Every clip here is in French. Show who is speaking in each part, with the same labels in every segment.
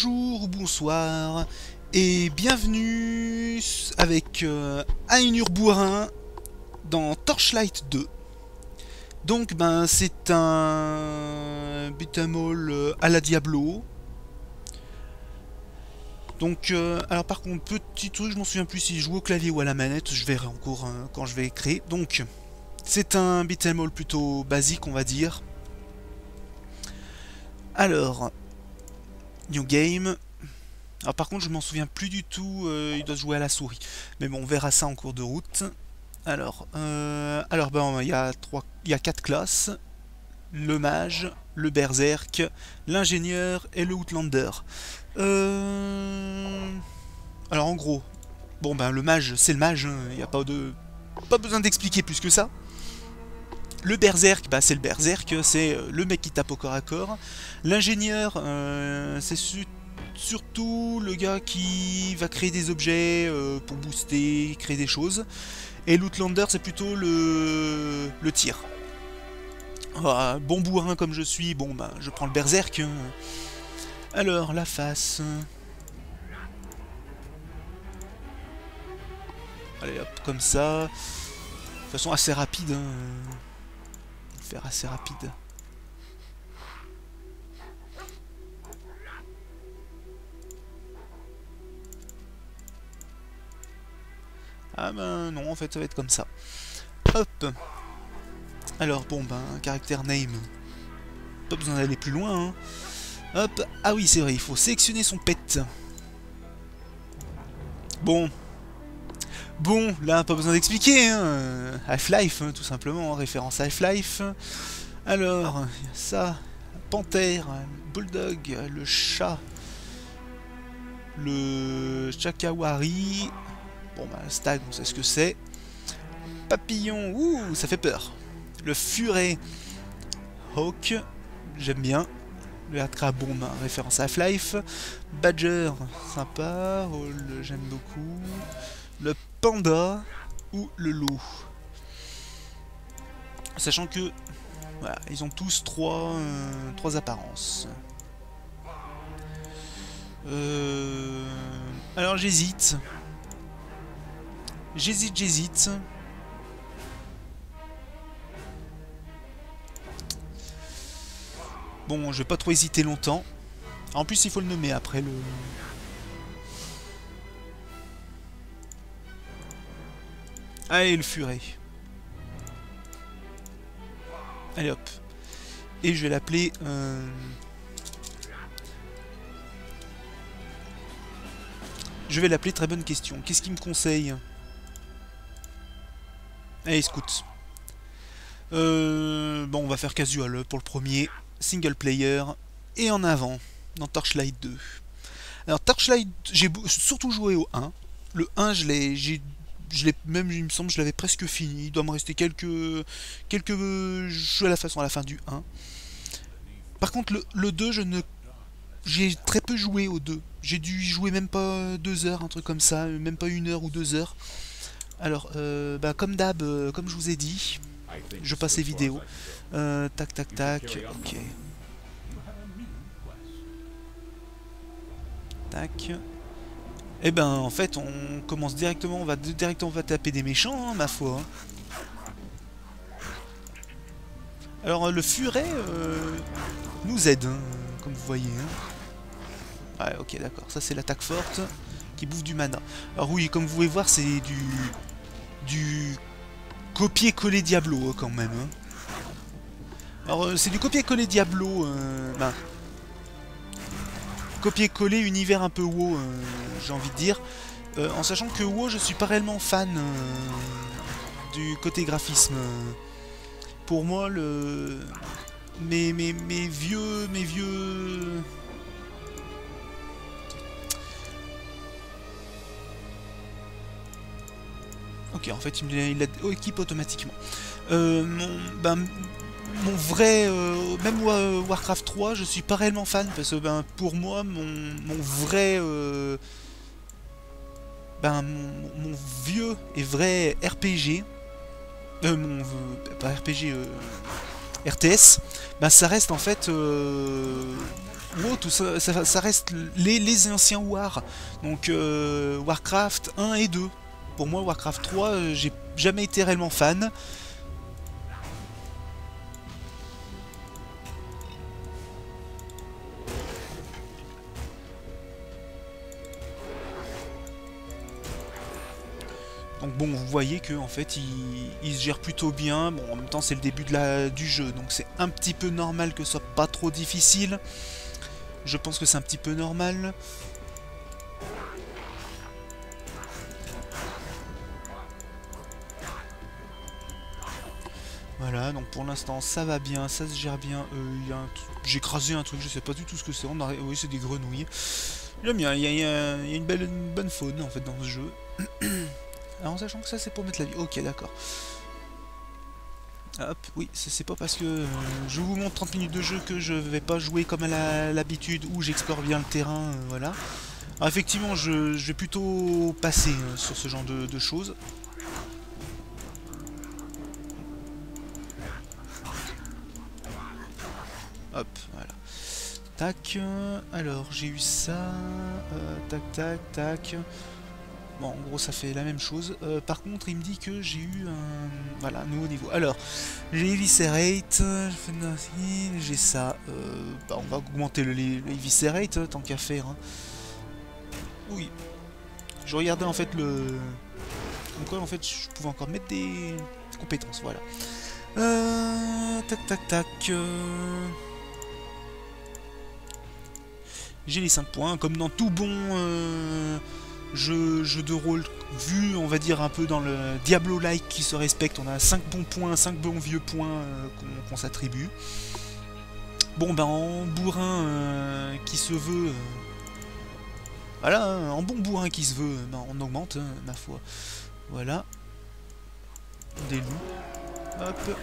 Speaker 1: Bonjour ou bonsoir et bienvenue avec Ainur Bourrin dans Torchlight 2. Donc c'est un beat'em all à la Diablo. Donc alors par contre petit truc, je m'en souviens plus si je joue au clavier ou à la manette, je verrai encore quand je vais créer. Donc c'est un beat'em all plutôt basique on va dire. Alors New Game. Alors par contre je m'en souviens plus du tout, il doit se jouer à la souris. Mais bon on verra ça en cours de route. Alors il y a 4 classes. Le mage, le berserk, l'ingénieur et le outlander. Alors en gros, bon le mage c'est le mage, il n'y a pas besoin d'expliquer plus que ça. Le berserk, c'est le berserk, c'est le mec qui tape au corps à corps. L'ingénieur, c'est surtout le gars qui va créer des objets pour booster, créer des choses. Et l'outlander, c'est plutôt le tir. Voilà, bon bourrin comme je suis, je prends le berserk. Alors, la face. Allez, hop, comme ça. De toute façon, assez rapide. Faire assez rapide. Ah non, en fait ça va être comme ça. Hop. Alors caractère name. Pas besoin d'aller plus loin. Hein. Hop. Ah oui c'est vrai, il faut sélectionner son pet. Bon, là, pas besoin d'expliquer, hein. Half-Life, tout simplement, référence à Half-Life. Alors, il y a ça, la panthère, le bulldog, le chat, le chakawari. Bon, stag, on sait ce que c'est. Papillon, ouh, ça fait peur. Le furet, hawk, j'aime bien. Le hardcrab, référence à Half-Life. Badger, sympa. J'aime beaucoup. Le panda ou le loup. Sachant que voilà, ils ont tous trois apparences. Alors j'hésite. J'hésite. Bon, je vais pas trop hésiter longtemps. En plus, il faut le nommer après le... Allez, le furet. Allez, hop. Et je vais l'appeler... Je vais l'appeler très bonne question. Qu'est-ce qu'il me conseille? Allez, scout. On va faire casual pour le premier. Single player. Et en avant, dans Torchlight 2. Alors, Torchlight, j'ai surtout joué au 1. Le 1, je l'ai même, il me semble, je l'avais presque fini. Il doit me rester quelques jeux à la fin du 1. Par contre, le 2, j'ai très peu joué au 2. J'ai dû y jouer même pas 2 heures, un truc comme ça, même pas 1 heure ou 2 heures. Alors, comme d'hab, comme je vous ai dit, je passe les vidéos. Tac, ok. Tac. Et en fait, on commence directement, on va taper des méchants, hein, ma foi. Alors, le furet nous aide, hein, comme vous voyez. Hein. Ouais, ok, d'accord. Ça, c'est l'attaque forte qui bouffe du mana. Alors oui, comme vous pouvez voir, c'est du copier-coller Diablo, quand même. Hein. Alors, c'est du copier-coller Diablo, copier-coller univers un peu WoW, j'ai envie de dire. En sachant que WoW, je suis pas réellement fan du côté graphisme. Pour moi, mes vieux... Ok, en fait, il équipe automatiquement. Mon vrai... même Warcraft 3, je suis pas réellement fan, parce que pour moi, mon vrai... mon vieux et vrai RPG... pas RPG... RTS, ça reste en fait... WoW, tout ça, ça reste les anciens War. Donc Warcraft 1 et 2. Pour moi, Warcraft 3, j'ai jamais été réellement fan. Donc bon, vous voyez que en fait, il se gère plutôt bien. Bon, en même temps, c'est le début du jeu, donc c'est un petit peu normal que ce soit pas trop difficile. Je pense que c'est un petit peu normal. Voilà, donc pour l'instant ça va bien, ça se gère bien. J'ai écrasé un truc, je sais pas du tout ce que c'est. Oui, c'est des grenouilles. J'aime bien, il y a une bonne faune en fait dans ce jeu. Alors en sachant que ça c'est pour mettre la vie. Ok, d'accord. Hop, oui, c'est pas parce que je vous montre 30 minutes de jeu que je vais pas jouer comme à l'habitude où j'explore bien le terrain, voilà. Alors effectivement, je vais plutôt passer sur ce genre de choses. Hop, voilà. Tac, alors j'ai eu ça, tac, tac, tac. Bon, en gros, ça fait la même chose. Par contre, il me dit que j'ai eu un... Voilà, nouveau niveau. Alors, j'ai Eviscerate, j'ai ça. Bah, on va augmenter le Eviscerate, tant qu'à faire. Hein. Oui. Je regardais, en fait, le... Comme quoi, en fait, je pouvais encore mettre des compétences, voilà. Tac, tac, tac. J'ai les 5 points, comme dans tout bon... Jeu de rôle vu, on va dire, un peu dans le Diablo-like qui se respecte. On a 5 bons points, 5 bons vieux points qu'on s'attribue. Bon, ben en bourrin qui se veut... voilà, hein, en bon bourrin qui se veut, ben, on augmente, hein, ma foi. Voilà. Des loups. Hop.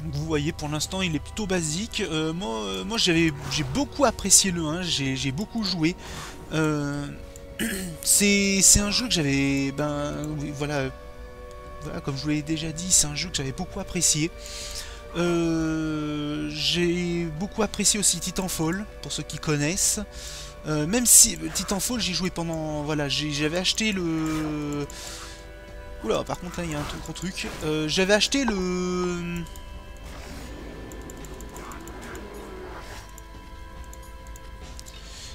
Speaker 1: Vous voyez, pour l'instant, il est plutôt basique. Moi j'ai beaucoup apprécié le 1, j'ai beaucoup joué. C'est un jeu que j'avais... Ben, voilà, comme je vous l'ai déjà dit, c'est un jeu que j'avais beaucoup apprécié. J'ai beaucoup apprécié aussi Titanfall, pour ceux qui connaissent. Même si Titanfall, j'ai joué pendant... Voilà, j'avais acheté le... Oula, par contre, là, il y a un gros truc. J'avais acheté le...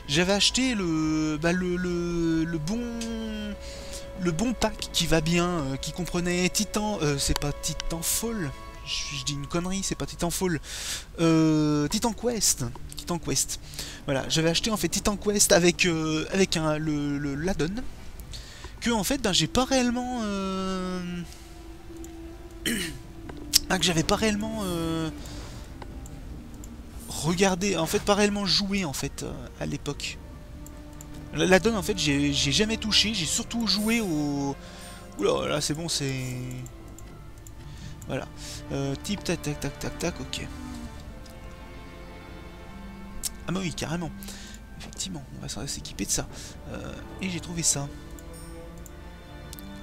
Speaker 1: J'avais acheté le bon pack qui va bien, qui comprenait Titan, c'est pas Titanfall, je dis une connerie, c'est pas Titanfall, Titan Quest, Titan Quest. Voilà, j'avais acheté en fait Titan Quest avec l'add-on que en fait ben j'ai pas réellement que j'avais pas réellement regardé, en fait pas réellement joué en fait à l'époque. La donne en fait j'ai jamais touché, j'ai surtout joué au... Oula là c'est bon, c'est... Voilà. Type tac tac tac tac tac, ok. Ah bah oui carrément. Effectivement, on va s'équiper de ça. Et j'ai trouvé ça.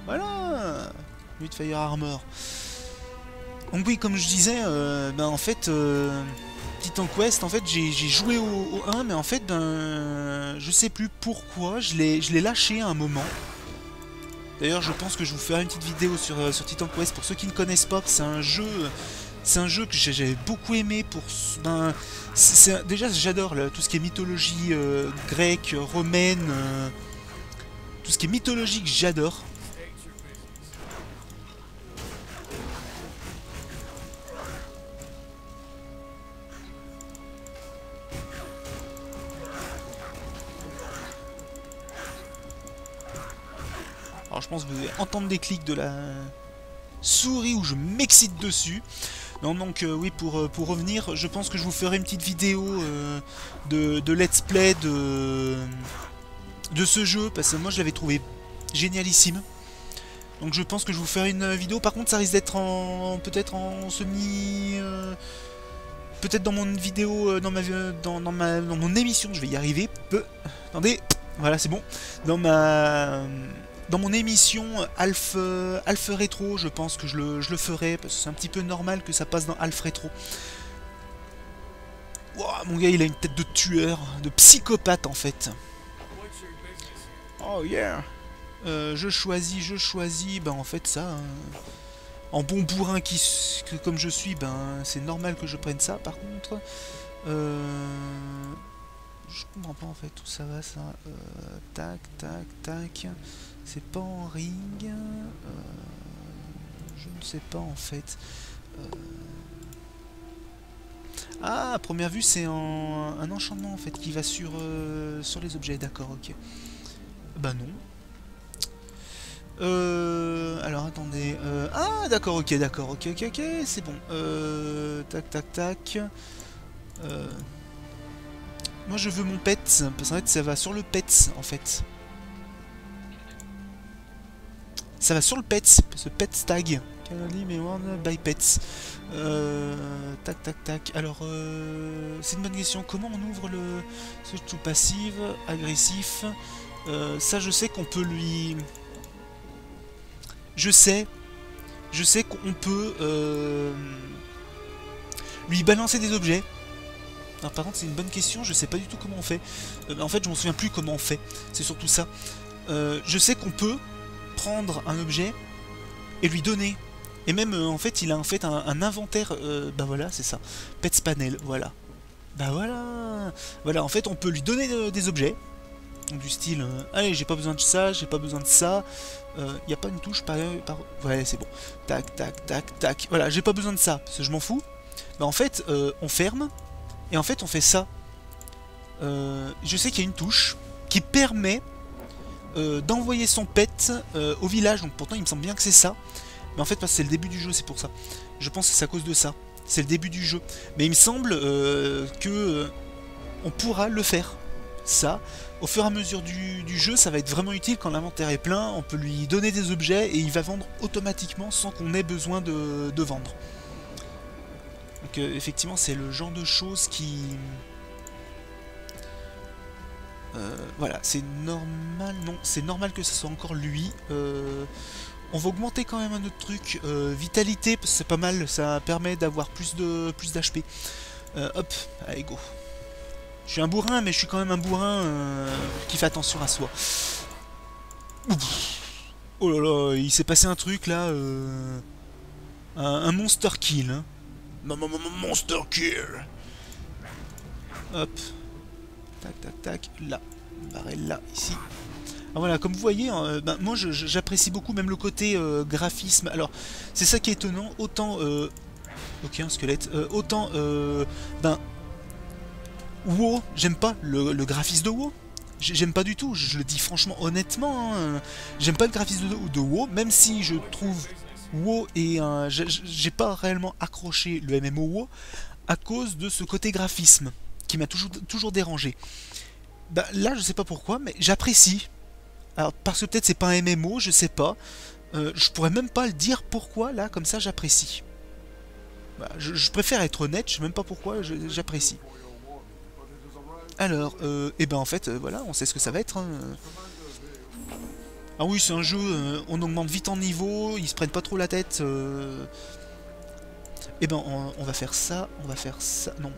Speaker 1: Voilà, Lutte Fire Armor. Donc oui, comme je disais, ben en fait... Titan Quest, en fait, j'ai joué au 1, mais en fait, je sais plus pourquoi, je l'ai lâché à un moment. D'ailleurs, je pense que je vous ferai une petite vidéo sur Titan Quest. Pour ceux qui ne connaissent pas, c'est un jeu que j'avais beaucoup aimé. Ben, déjà, j'adore tout ce qui est mythologie grecque, romaine, tout ce qui est mythologique, j'adore. Alors je pense que vous allez entendre des clics de la souris où je m'excite dessus. Non, donc oui, pour revenir, je pense que je vous ferai une petite vidéo de let's play de ce jeu, parce que moi je l'avais trouvé génialissime. Donc je pense que je vous ferai une vidéo. Par contre ça risque d'être peut-être en semi... peut-être dans mon vidéo, dans mon émission, je vais y arriver. Attendez, voilà, c'est bon. Dans mon émission Alpha Rétro, je pense que je le ferai, parce que c'est un petit peu normal que ça passe dans Alpha Rétro. Wow, mon gars, il a une tête de tueur, de psychopathe en fait. Oh yeah. Je choisis, ben en fait ça, hein. En bon bourrin comme je suis, ben c'est normal que je prenne ça. Par contre, je comprends pas en fait où ça va ça. Tac, tac, tac. C'est pas en ring. Je ne sais pas en fait. Ah, à première vue, c'est un enchantement en fait qui va sur les objets. D'accord, ok. Bah non. Alors attendez. Ah d'accord, ok, c'est bon. Tac, tac, tac. Moi je veux mon pet, parce qu'en fait ça va sur le pet en fait. Ça va sur le pet, ce pet tag. Candy Mewan by Pets. Tac, tac, tac. Alors, c'est une bonne question. Comment on ouvre le switch to passive, agressif? Ça je sais qu'on peut lui... Je sais qu'on peut lui balancer des objets. Alors, par contre, c'est une bonne question, je sais pas du tout comment on fait. En fait, je m'en souviens plus comment on fait. C'est surtout ça. Je sais qu'on peut prendre un objet et lui donner. Et même, en fait, il a en fait un inventaire. Bah voilà, c'est ça. Pets Panel, voilà. Bah voilà. Voilà, en fait, on peut lui donner des objets. Donc, du style, allez, j'ai pas besoin de ça, j'ai pas besoin de ça. Y a pas une touche par... Ouais, c'est bon. Tac, tac, tac, tac. Voilà, j'ai pas besoin de ça, parce que je m'en fous. Bah en fait, on ferme. Et en fait, on fait ça. Je sais qu'il y a une touche qui permet d'envoyer son pet au village. Donc pourtant, il me semble bien que c'est ça. Mais en fait, parce que c'est le début du jeu, c'est pour ça. Je pense que c'est à cause de ça. C'est le début du jeu. Mais il me semble que on pourra le faire. Ça, au fur et à mesure du jeu, ça va être vraiment utile quand l'inventaire est plein. On peut lui donner des objets et il va vendre automatiquement sans qu'on ait besoin de vendre. Donc effectivement, c'est le genre de choses qui... voilà, c'est normal. Non, c'est normal que ce soit encore lui. On va augmenter quand même un autre truc. Vitalité, parce que c'est pas mal. Ça permet d'avoir plus d'HP. Hop, allez, go. Je suis un bourrin, mais je suis quand même un bourrin qui fait attention à soi. Ouf. Oh là là, il s'est passé un truc là. Un monster kill. Hein. Monster kill. Hop. Tac, tac, tac. Là. Barrel là, ici. Ah, voilà, comme vous voyez, ben, moi j'apprécie beaucoup même le côté graphisme. Alors, c'est ça qui est étonnant. Autant... ok, un squelette. Autant... ben... WoW, j'aime pas le graphisme de WoW. J'aime pas du tout, je le dis franchement, honnêtement. Hein, j'aime pas le graphisme de WoW, même si je trouve WoW et j'ai pas réellement accroché le MMO WoW à cause de ce côté graphisme qui m'a toujours dérangé. Bah, là, je sais pas pourquoi, mais j'apprécie. Alors, parce que peut-être c'est pas un MMO, je sais pas. Je pourrais même pas le dire pourquoi, là, comme ça, j'apprécie. Bah, je préfère être honnête, je sais même pas pourquoi, j'apprécie. Alors, et ben en fait, voilà, on sait ce que ça va être. Hein. Ah oui, c'est un jeu, on augmente vite en niveau, ils se prennent pas trop la tête. Et ben on va faire ça, non,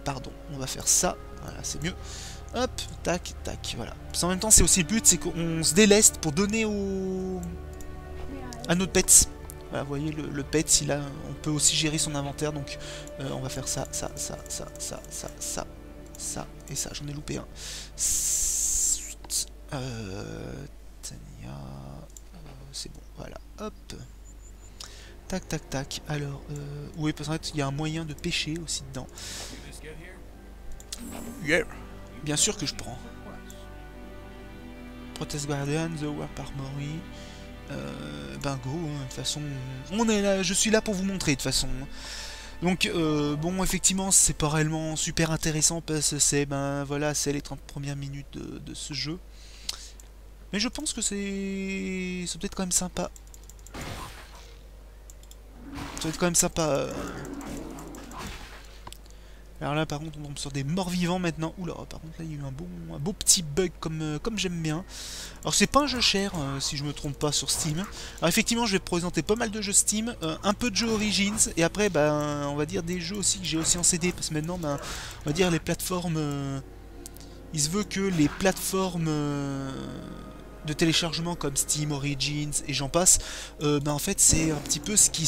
Speaker 1: pardon, on va faire ça, voilà, c'est mieux. Hop, tac, tac, voilà. En même temps, c'est aussi le but, c'est qu'on se déleste pour donner à notre pet. Voilà, vous voyez, le pet, on peut aussi gérer son inventaire, donc on va faire ça, ça et ça, j'en ai loupé un. Tania, c'est bon, voilà, hop. Tac, tac, tac. Alors, oui, parce qu'en fait, il y a un moyen de pêcher aussi dedans. Yeah. Bien sûr que je prends. Protest Guardian, The Warp Armory. Ben go, hein, de toute façon, on est là, je suis là pour vous montrer, de toute façon. Donc, bon, effectivement, c'est pas réellement super intéressant parce que c'est, ben voilà, c'est les 30 premières minutes de ce jeu. Mais je pense que c'est peut-être quand même sympa. Ça va être quand même sympa. Alors là, par contre, on tombe sur des morts vivants maintenant. Oula, par contre, là, il y a eu un beau petit bug comme j'aime bien. Alors, c'est pas un jeu cher, si je me trompe pas, sur Steam. Alors, effectivement, je vais présenter pas mal de jeux Steam, un peu de jeux Origins, et après, ben, on va dire des jeux aussi que j'ai aussi en CD, parce que maintenant, ben, on va dire les plateformes... il se veut que les plateformes de téléchargement comme Steam, Origins et j'en passe, ben, en fait, c'est un petit peu ce qui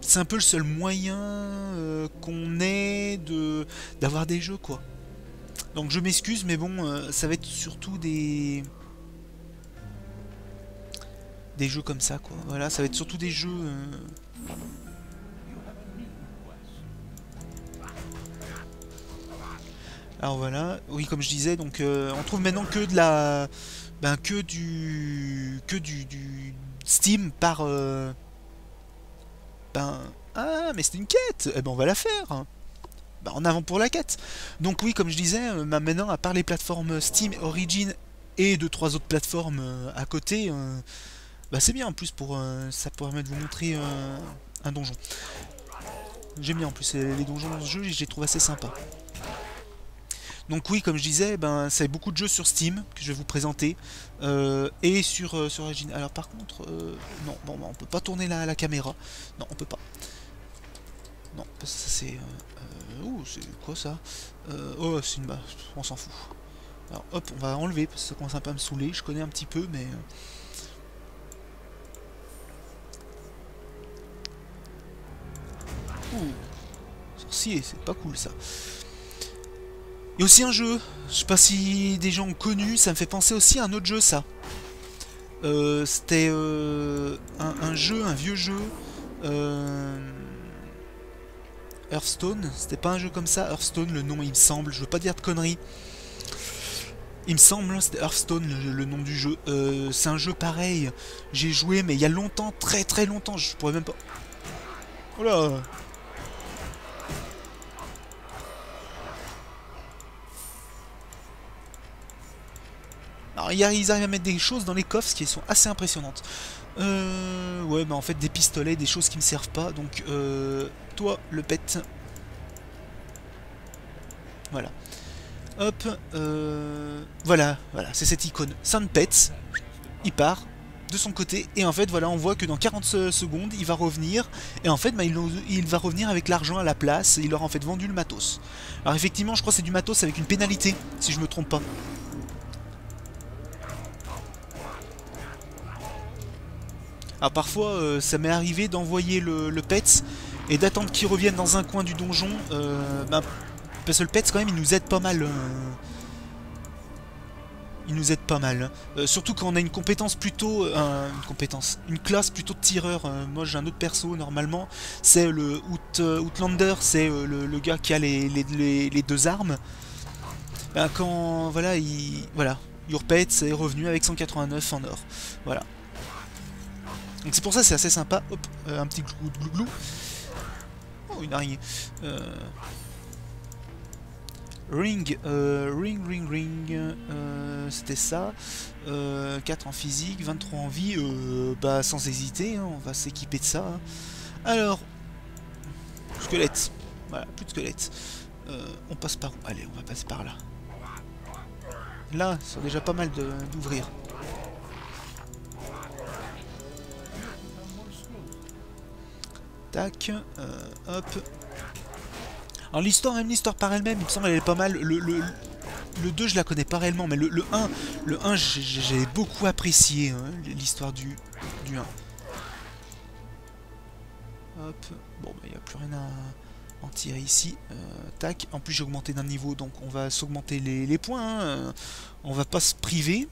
Speaker 1: c'est un peu le seul moyen qu'on ait d'avoir des jeux, quoi. Donc je m'excuse, mais bon, ça va être surtout des jeux comme ça, quoi. Voilà, ça va être surtout des jeux. Alors voilà, oui, comme je disais, donc on trouve maintenant que de la, ben du Steam par, ben ah, mais c'est une quête. Eh ben on va la faire. Bah, en avant pour la quête. Donc oui, comme je disais, maintenant, à part les plateformes Steam, Origin et deux trois autres plateformes à côté, bah, c'est bien en plus pour ça permet de vous montrer un donjon. J'aime bien en plus les donjons dans ce jeu, je les trouve assez sympas. Donc oui, comme je disais, ben c'est beaucoup de jeux sur Steam que je vais vous présenter et sur Origin. Alors par contre, non, bon, bah, on peut pas tourner la caméra. Non, on peut pas. Non, parce que ça c'est... oh, c'est quoi ça? Oh, c'est une... on s'en fout. Alors hop, on va enlever, parce que ça commence un peu à me saouler, je connais un petit peu, mais... Ouh, sorcier, c'est pas cool ça. Il y a aussi un jeu, je sais pas si des gens ont connu, ça me fait penser aussi à un autre jeu ça. C'était un jeu, un vieux jeu... Hearthstone, c'était pas un jeu comme ça, Hearthstone le nom il me semble, je veux pas dire de conneries. Il me semble, c'était Hearthstone le nom du jeu. C'est un jeu pareil, j'ai joué mais il y a longtemps, très très longtemps, je pourrais même pas... Oh là. Alors ils arrivent à mettre des choses dans les coffres qui sont assez impressionnantes. Ouais, bah en fait des pistolets, des choses qui me servent pas, donc toi le pet. Voilà. Hop, voilà, c'est cette icône. Saint Pet, il part de son côté, et en fait, voilà, on voit que dans 40 secondes, il va revenir, et en fait, bah, il va revenir avec l'argent à la place, et il leur a en fait vendu le matos. Alors effectivement, je crois que c'est du matos avec une pénalité, si je me trompe pas. Alors parfois, ça m'est arrivé d'envoyer le pet, et d'attendre qu'il revienne dans un coin du donjon, bah, parce que le pet, quand même, il nous aide pas mal. Il nous aide pas mal. Surtout quand on a une compétence plutôt... une classe plutôt de tireur. Moi j'ai un autre perso normalement. C'est le Outlander, c'est le gars qui a les deux armes. Ben, quand... Voilà, Voilà. Your Pet est revenu avec 189 en or. Voilà. Donc c'est pour ça c'est assez sympa. Hop, un petit glou. Oh, une araignée. Ring, c'était ça. 4 en physique, 23 en vie, bah sans hésiter, hein, on va s'équiper de ça. Hein. Alors, squelette, voilà, plus de squelette. On passe par où? Allez, on va passer par là. Là, c'est déjà pas mal d'ouvrir. Tac, hop. Alors l'histoire, même l'histoire par elle-même, il me semble elle est pas mal. Le 2 je la connais pas réellement, mais le 1 j'ai beaucoup apprécié hein, l'histoire du 1. Hop, bon bah il n'y a plus rien à en tirer ici. Tac, en plus j'ai augmenté d'un niveau, donc on va s'augmenter les points. Hein. On va pas se priver.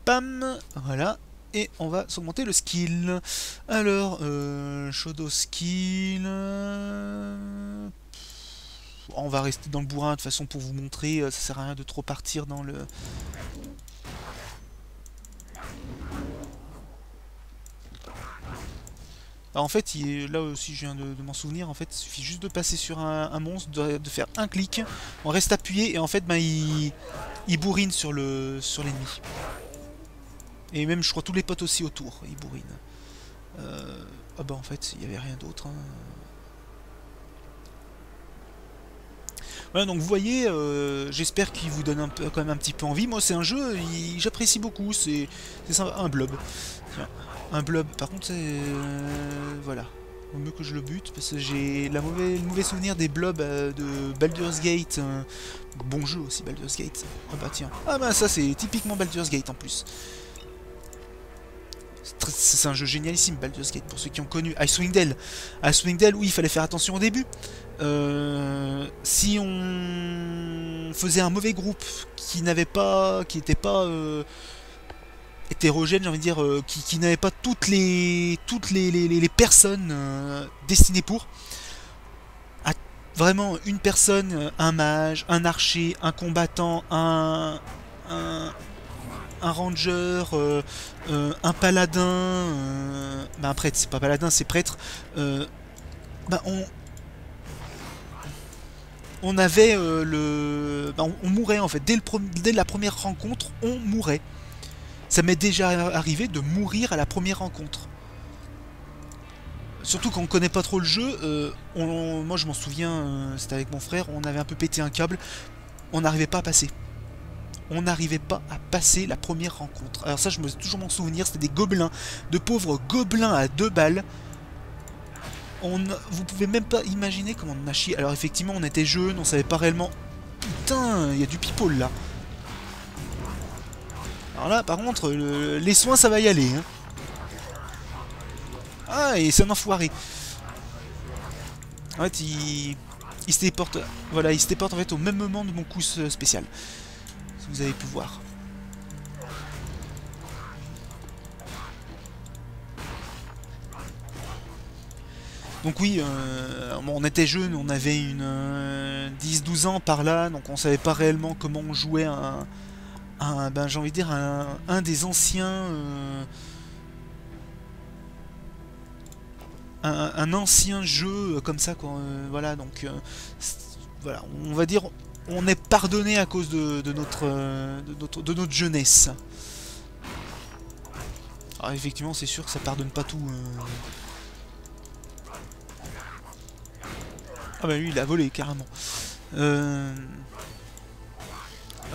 Speaker 1: Pam, voilà. Et on va s'augmenter le skill. Alors, Shodo skill... on va rester dans le bourrin de toute façon pour vous montrer, ça sert à rien de trop partir dans le... Alors en fait, là aussi je viens de m'en souvenir, en fait il suffit juste de passer sur un monstre, de faire un clic, on reste appuyé et en fait ben, il bourrine sur l'ennemi. Et même je crois tous les potes aussi autour, ils bourrinent. Ah bah en fait il n'y avait rien d'autre. Hein. Voilà, donc vous voyez, j'espère qu'il vous donne quand même un petit peu envie. Moi, c'est un jeu, j'apprécie beaucoup, c'est sympa. Un blob. Tiens, un blob. Par contre, voilà. Vaut mieux que je le bute, parce que j'ai le mauvais souvenir des blobs de Baldur's Gate. Bon jeu aussi, Baldur's Gate. Ah bah tiens. Ah bah ça, c'est typiquement Baldur's Gate en plus. C'est un jeu génialissime, Baldur's Gate, pour ceux qui ont connu Icewind Dale. Icewind Dale, oui, il fallait faire attention au début. Si on faisait un mauvais groupe qui n'était pas hétérogène, j'ai envie de dire, qui n'avait pas toutes les personnes destinées pour, vraiment une personne, un mage, un archer, un combattant, un ranger, un paladin, un prêtre, c'est pas paladin, c'est prêtre, on avait on mourait en fait, dès la première rencontre, on mourait. Ça m'est déjà arrivé de mourir à la première rencontre. Surtout quand on connaît pas trop le jeu, moi je m'en souviens, c'était avec mon frère, on avait un peu pété un câble, on n'arrivait pas à passer. On n'arrivait pas à passer la première rencontre. Alors ça, je me toujours m'en souvenir, c'était des gobelins, de pauvres gobelins à 2 balles. Vous pouvez même pas imaginer comment on a chié. Alors effectivement, on était jeunes, on savait pas réellement... Putain, il y a du people là. Alors là, par contre, les soins, ça va y aller. Hein. Ah, et c'est un enfoiré. En fait, il se téléporte... Voilà, il se téléporte en fait au même moment de mon coup spécial. Si vous avez pu voir. Donc oui, on était jeunes, on avait une 10-12 ans par là, donc on savait pas réellement comment on jouait j'ai envie de dire un des anciens... un ancien jeu comme ça, quoi, voilà, donc voilà, on va dire, on est pardonné à cause de notre jeunesse. Alors effectivement, c'est sûr que ça pardonne pas tout. Ah bah lui, il a volé carrément.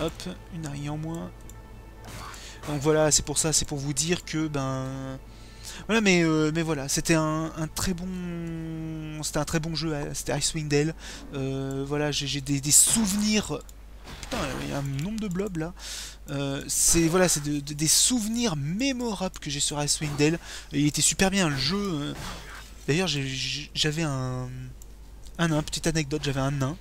Speaker 1: Hop, une araignée en moins. Donc voilà, c'est pour ça, c'est pour vous dire que voilà, mais voilà, c'était un très bon jeu, c'était Icewind Dale. Voilà, j'ai des souvenirs. Putain, il y a un nombre de blobs là. C'est voilà, c'est des souvenirs mémorables que j'ai sur Icewind Dale. Il était super bien le jeu. D'ailleurs, j'avais un nain, petite anecdote, j'avais un nain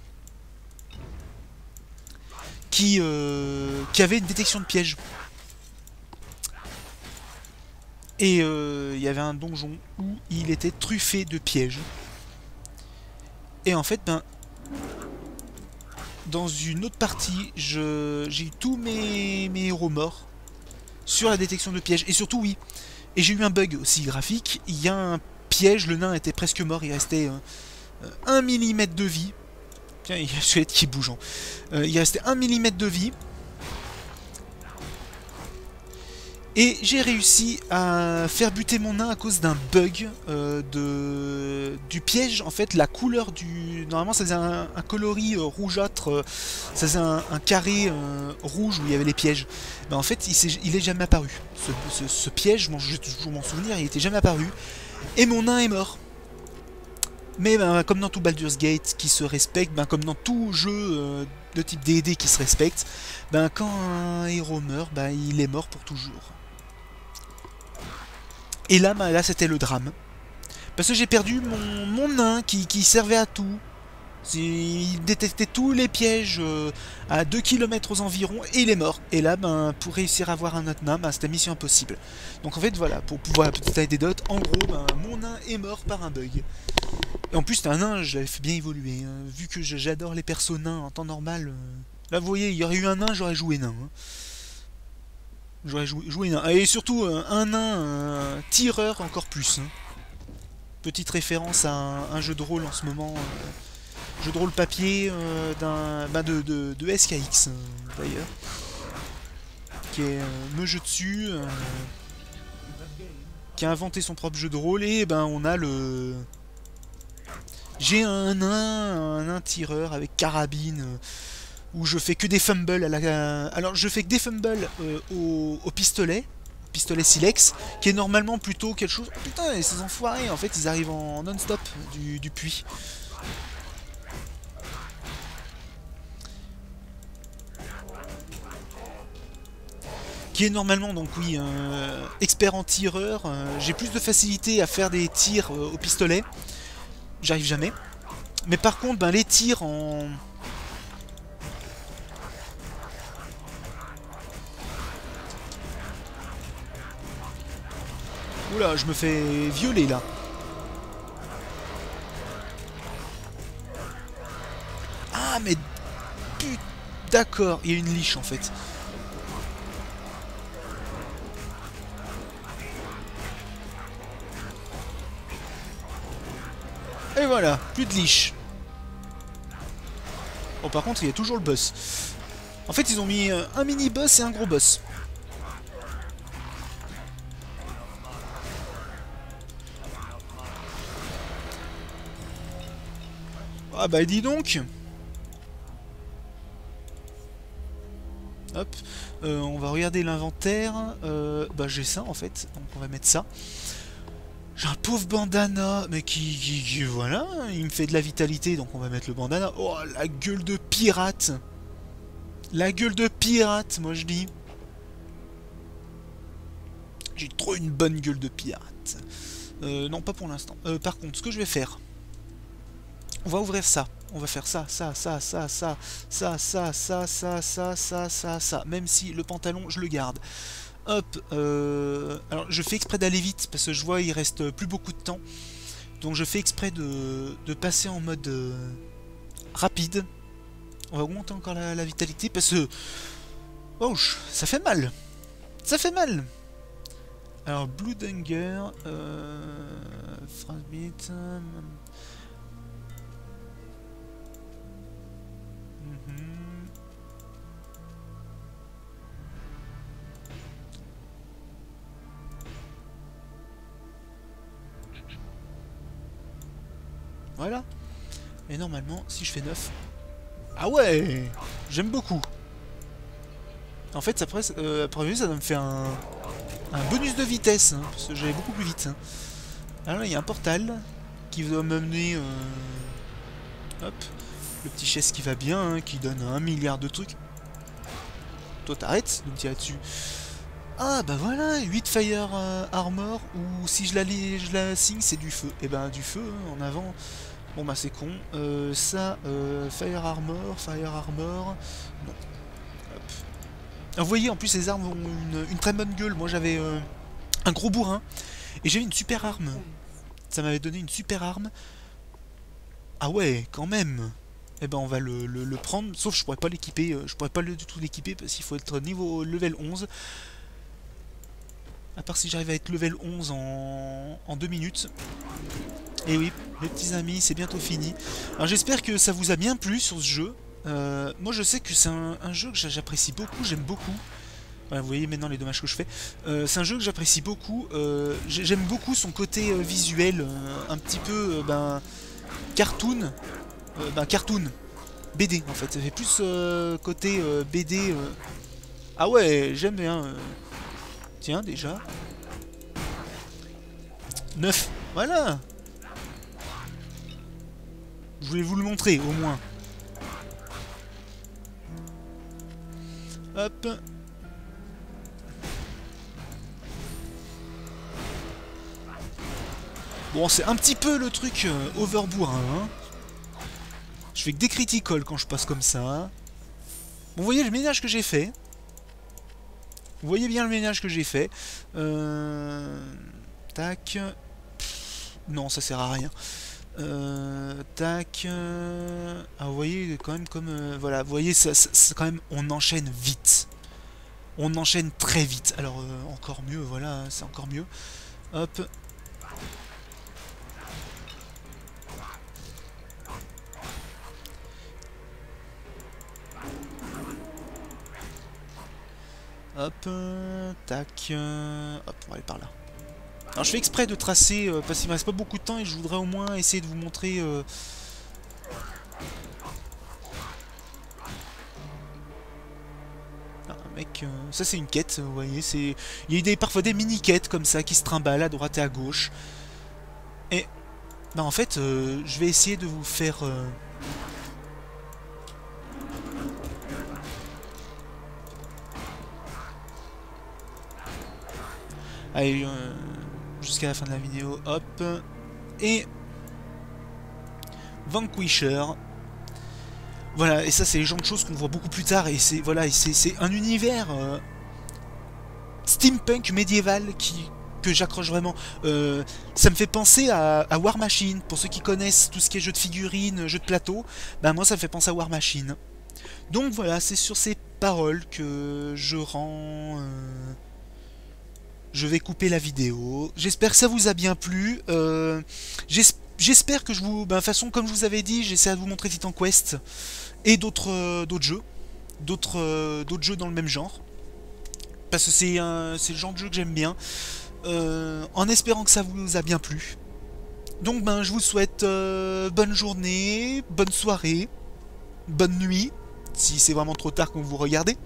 Speaker 1: qui avait une détection de piège. Et il y avait un donjon où il était truffé de pièges. Et en fait, dans une autre partie, j'ai eu tous mes héros morts sur la détection de pièges. Et surtout, oui, et j'ai eu un bug aussi graphique. Il y a un piège, le nain était presque mort, il restait 1 mm de vie. Tiens, il y a le squelette qui bouge. Il restait 1 mm de vie. Et j'ai réussi à faire buter mon nain à cause d'un bug du piège. En fait, la couleur du... Normalement, ça faisait un coloris rougeâtre, ça faisait un carré rouge où il y avait les pièges. Ben, en fait, il est jamais apparu. Ce piège, je vais toujours m'en souvenir, il était jamais apparu. Et mon nain est mort. Mais comme dans tout Baldur's Gate qui se respecte, comme dans tout jeu de type D&D qui se respecte, quand un héros meurt, il est mort pour toujours. Et là, là c'était le drame. Parce que j'ai perdu mon nain qui servait à tout. Il détectait tous les pièges à 2 km aux environs et il est mort. Et là, pour réussir à avoir un autre nain, c'était mission impossible. Donc en fait, voilà, pour pouvoir la petite anecdote, en gros, mon nain est mort par un bug. Et en plus, c'était un nain, je l'avais fait bien évoluer. Hein. Vu que j'adore les persos nains en temps normal, là vous voyez, il y aurait eu un nain, j'aurais joué nain. Hein. J'aurais joué nain. Et surtout, un nain tireur encore plus. Hein. Petite référence à un jeu de rôle en ce moment. Jeu de rôle papier de SKX d'ailleurs. Qui est me jeu dessus. Qui a inventé son propre jeu de rôle. Et on a J'ai un nain tireur avec carabine où je fais que des fumbles à la... Alors je fais que des fumbles au pistolet silex, qui est normalement plutôt quelque chose... Oh, putain, et ces enfoirés, en fait, ils arrivent en non-stop du puits. Qui est normalement, donc oui, expert en tireur. J'ai plus de facilité à faire des tirs au pistolet. J'arrive jamais. Mais par contre, ben, les tirs en... Oula, je me fais violer là. Ah, mais... D'accord, il y a une liche en fait. Et voilà, plus de liche. Bon, par contre, il y a toujours le boss. En fait, ils ont mis un mini-boss et un gros boss. Ah bah dis donc. Hop, on va regarder l'inventaire. Bah j'ai ça en fait, donc on va mettre ça. J'ai un pauvre bandana, mais qui voilà, il me fait de la vitalité, donc on va mettre le bandana. Oh, la gueule de pirate. La gueule de pirate, moi je dis. J'ai trop une bonne gueule de pirate. Non, pas pour l'instant. Par contre, ce que je vais faire, on va ouvrir ça. On va faire ça, ça, ça, ça, ça, ça, ça, ça, ça, ça, ça, ça, ça. Même si le pantalon, je le garde. Hop. Alors, je fais exprès d'aller vite parce que je vois il reste plus beaucoup de temps. Donc, je fais exprès de passer en mode rapide. On va augmenter encore la vitalité parce que... Oh, ça fait mal. Ça fait mal. Alors, Bloodhanger... Frostbite... Voilà. Et normalement, si je fais 9... Ah ouais, j'aime beaucoup. En fait, après, après ça me fait un bonus de vitesse, hein, parce que j'allais beaucoup plus vite. Hein. Alors là, il y a un portal qui doit m'amener... hop, le petit chaise qui va bien, hein, qui donne 1 milliard de trucs. Toi, t'arrêtes de me tirer dessus. Ah, bah voilà, 8 Fire Armor, ou si je la signe, c'est du feu. Et ben, du feu, hein, en avant... Bon bah c'est con. Ça, Fire Armor. Non. Hop. Vous voyez, en plus ces armes ont une très bonne gueule. Moi j'avais un gros bourrin. Et j'avais une super arme. Ça m'avait donné une super arme. Ah ouais, quand même. Eh ben on va le prendre. Sauf que je pourrais pas l'équiper. Je pourrais pas du tout l'équiper parce qu'il faut être niveau level 11. À part si j'arrive à être level 11 en 2 minutes. Et oui, mes petits amis, c'est bientôt fini. Alors j'espère que ça vous a bien plu sur ce jeu. Moi je sais que c'est un jeu que j'apprécie beaucoup, j'aime beaucoup. Voilà, vous voyez maintenant les dommages que je fais. C'est un jeu que j'apprécie beaucoup. J'aime beaucoup son côté visuel, un petit peu cartoon. Cartoon. BD en fait. Ça fait plus côté BD. Ah ouais, j'aime bien. Tiens, déjà. 9. Voilà. Je voulais vous le montrer, au moins. Hop. Bon, c'est un petit peu le truc overbourrin. Hein. Je fais que des critical quand je passe comme ça. Bon, vous voyez le ménage que j'ai fait. Vous voyez bien le ménage que j'ai fait. Tac. Non, ça sert à rien. Tac. Ah, vous voyez quand même comme... voilà, vous voyez, ça, quand même, on enchaîne vite. On enchaîne très vite. Alors, encore mieux, voilà, c'est encore mieux. Hop. Hop, tac. Hop, on va aller par là. Alors je fais exprès de tracer parce qu'il me reste pas beaucoup de temps et je voudrais au moins essayer de vous montrer. Ah, mec, ça c'est une quête, vous voyez, c'est. Il y a parfois des mini-quêtes comme ça qui se trimballent à droite et à gauche. Et bah en fait, je vais essayer de vous faire. Allez, jusqu'à la fin de la vidéo, hop. Et Vanquisher. Voilà, et ça c'est les genres de choses qu'on voit beaucoup plus tard, et c'est voilà, c'est un univers steampunk médiéval que j'accroche vraiment. Ça me fait penser à War Machine, pour ceux qui connaissent tout ce qui est jeu de figurines, jeu de plateau, ben moi ça me fait penser à War Machine. Donc voilà, c'est sur ces paroles que je rends... je vais couper la vidéo. J'espère que ça vous a bien plu. J'espère que je vous... Ben, de toute façon, comme je vous avais dit, j'essaie de vous montrer Titan Quest et d'autres jeux. D'autres jeux dans le même genre. Parce que c'est le genre de jeu que j'aime bien. En espérant que ça vous a bien plu. Donc ben, je vous souhaite bonne journée, bonne soirée, bonne nuit, si c'est vraiment trop tard quand vous regardez.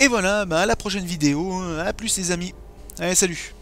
Speaker 1: Et voilà, ben, à la prochaine vidéo. À plus les amis. Allez, salut.